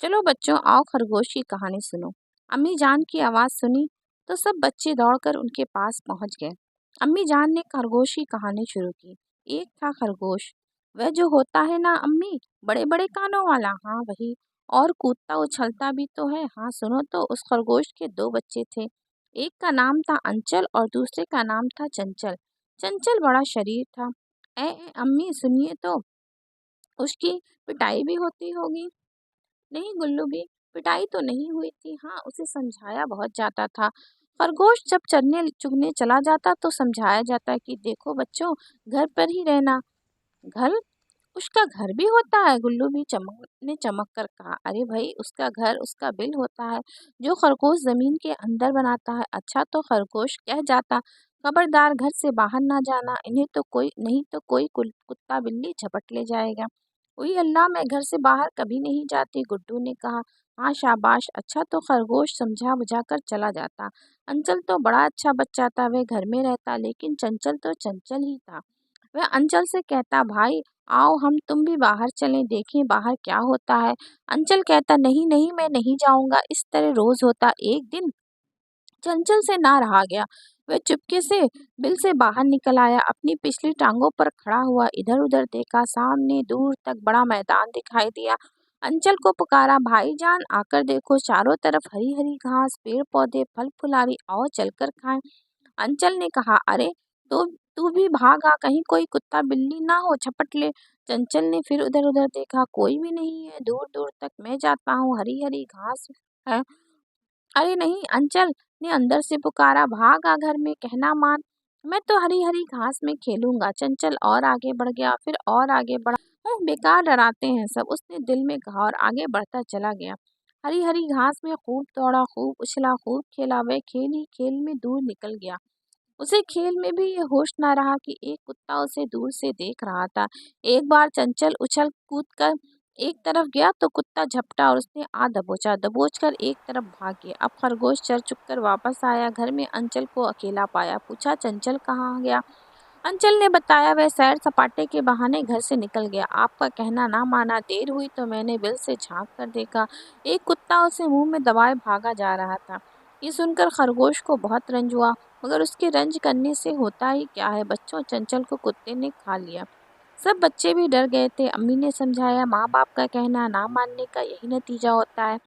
चलो बच्चों, आओ खरगोश की कहानी सुनो। अम्मी जान की आवाज सुनी तो सब बच्चे दौड़कर उनके पास पहुंच गए। अम्मी जान ने खरगोश की कहानी शुरू की। एक था खरगोश, वह जो होता है ना अम्मी, बड़े बड़े कानों वाला। हाँ वही। और कूदता उछलता भी तो है। हाँ सुनो तो, उस खरगोश के दो बच्चे थे। एक का नाम था अंचल और दूसरे का नाम था चंचल। चंचल बड़ा शरीर था। अम्मी सुनिए तो, उसकी पिटाई भी होती होगी। नहीं गुल्लू भी, पिटाई तो नहीं हुई थी। हाँ, उसे समझाया बहुत जाता था। खरगोश जब चरने चुगने चला जाता तो समझाया जाता कि देखो बच्चों, घर पर ही रहना। घर? उसका घर भी होता है? गुल्लू भी चमक कर कहा। अरे भाई, उसका घर उसका बिल होता है जो खरगोश जमीन के अंदर बनाता है। अच्छा तो खरगोश कह जाता, खबरदार घर से बाहर ना जाना, इन्हें तो कोई नहीं तो कोई कुत्ता बिल्ली झपट ले जाएगा। वही अल्लाह, मैं घर से बाहर कभी नहीं जाती, गुड्डू ने कहा। हाँ शाबाश। अच्छा तो खरगोश समझा बुझा कर चला जाता। अंचल तो बड़ा अच्छा बच्चा था, वह घर में रहता, लेकिन चंचल तो चंचल ही था। वह अंचल से कहता, भाई आओ हम तुम भी बाहर चलें, देखें बाहर क्या होता है। अंचल कहता, नहीं नहीं, मैं नहीं जाऊंगा। इस तरह रोज होता। एक दिन चंचल से ना रहा गया। वह चुपके से बिल से बाहर निकल आया, अपनी पिछली टांगों पर खड़ा हुआ, इधर उधर देखा। सामने दूर तक बड़ा मैदान दिखाई दिया। अंचल को पुकारा, भाईजान आकर देखो, चारों तरफ हरी हरी घास, पेड़ पौधे, फल फुलारी, आओ चलकर खाएं। अंचल ने कहा, अरे तो तू भी भाग आ, कहीं कोई कुत्ता बिल्ली ना हो झपट ले। चंचल ने फिर उधर उधर देखा, कोई भी नहीं है। दूर दूर तक मैं जाता हूँ, हरी हरी घास है। अरे नहीं, अंचल ने अंदर से पुकारा, भाग आ घर में, कहना मान, मैं तो हरी हरी घास में खेलूंगा। चंचल और आगे बढ़ गया, फिर और आगे बढ़ा। बेकार डराते हैं सब, उसने दिल में कहा और आगे बढ़ता चला गया। हरी हरी घास में खूब दौड़ा, खूब उछला, खूब खेला। वह खेल ही खेल में दूर निकल गया। उसे खेल में भी ये होश ना रहा कि एक कुत्ता उसे दूर से देख रहा था। एक बार चंचल उछल कूद कर एक तरफ गया तो कुत्ता झपटा और उसने आ दबोचा, दबोच कर एक तरफ भाग गया। अब खरगोश चर चुक कर वापस आया, घर में अंचल को अकेला पाया। पूछा, चंचल कहाँ गया? अंचल ने बताया, वह सैर सपाटे के बहाने घर से निकल गया। आपका कहना ना माना, देर हुई तो मैंने बिल से झांक कर देखा, एक कुत्ता उसे मुंह में दबाए भागा जा रहा था। ये सुनकर खरगोश को बहुत रंज हुआ, मगर उसके रंज करने से होता ही क्या है बच्चों, चंचल को कुत्ते ने खा लिया। सब बच्चे भी डर गए थे। अम्मी ने समझाया, माँ बाप का कहना ना मानने का यही नतीजा होता है।